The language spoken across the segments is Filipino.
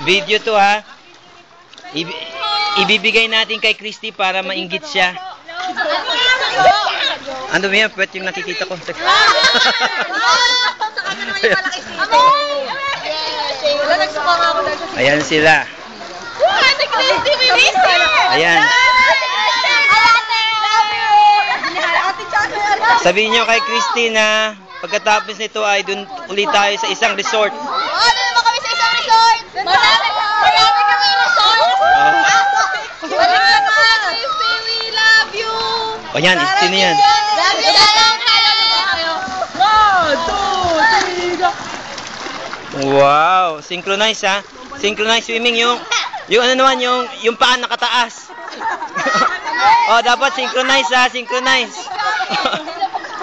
Video to ha. Ibibigay natin kay Christy para mainggit siya. Ano ba yan? Pwede yung nakikita ko. Ayan sila. Ayan. Sabihin nyo kay Christy na pagkatapos nito ay dun ulit tayo sa isang resort. Doon naman kami sa isang resort. Marami kami resort. Christy, we love you. O yan, sino yan? Love you, Wow, synchronize ha. Synchronize swimming yung ano naman yung paa nakataas. Oh, dapat synchronize ha, synchronize.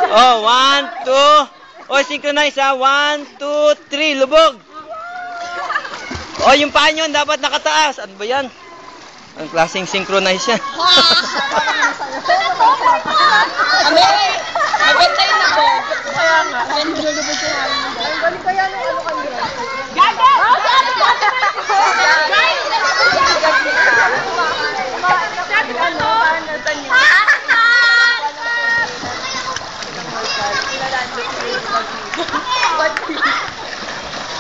Oh, 1, 2. Oh, synchronize ha. 1, 2, 3, lubog. Oh, yung paa nyo dapat nakataas. Ano ba yan? Ang klaseng synchronize yan. Mabentay na po. Kaya nga. Nilulubog siya namin. Ang galing kaya nung ano kanila. Gaga!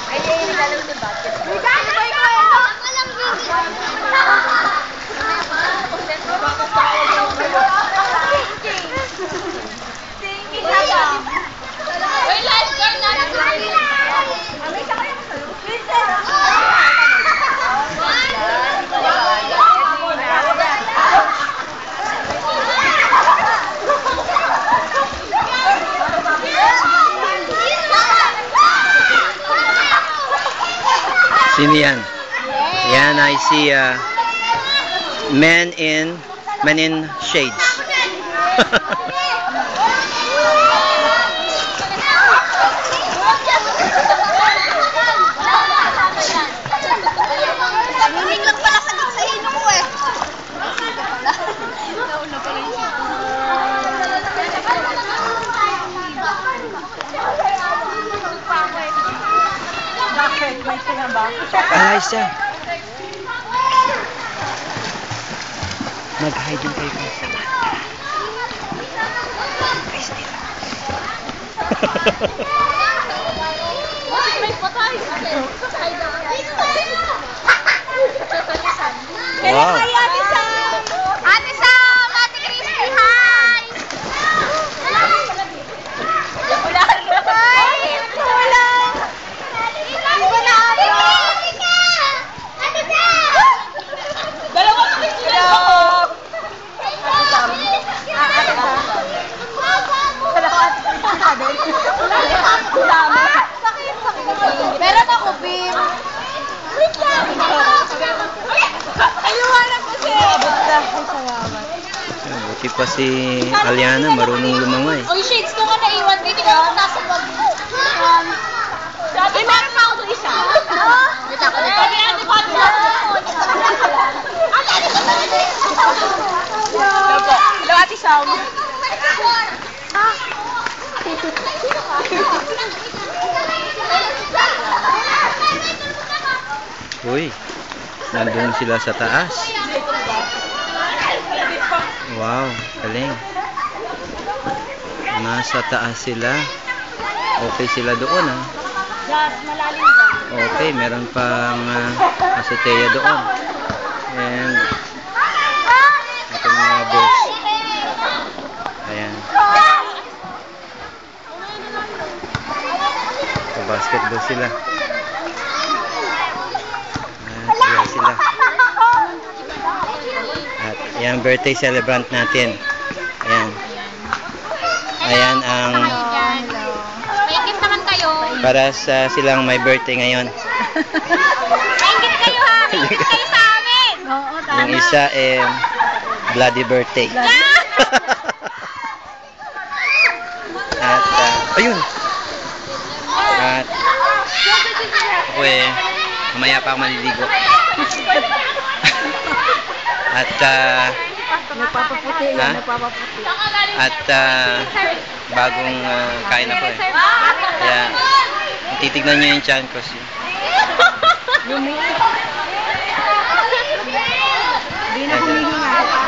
Ay, nilalaro ng basket. Sino yan? Yan, I see men in shades. Naminig lang pala sagit sa hino ko eh. Alayos siya. Mag-hide yung kayo. Christy lang. Wow. Ate Sam! Ate Christy, hi! Meron ako, Bim. Ayuhanap ko siya. Buti pa si Aliana, marunong lumangoy. Oy, shades ko nga naiwan. Dito ka ako nasa bag. Ay, meron pa ako doon isa. Dito ako. Dito ako. Hello, Ate Sam. Uy, nandun sila sa taas. Wow, galing. Nasa taas sila. Okay sila doon ha. Okay, meron pang azotea doon. And ito mga boys. Ayan. So, basketball sila. Ayan sila. At yan birthday celebrant natin. Ayan. Ayan ang Maingit naman kayo. para sa silang may birthday ngayon. Maingit kayo ha. Maingit kayo sa amin. Oo, tama. Yung isa bloody birthday. At ayun. At ako mamaya pa ako maliligo. At Nagpapaputi. ha? Nagpapaputi. At bagong kain ako eh. Kaya titignan nyo yung chan ko. Hindi na humihinga.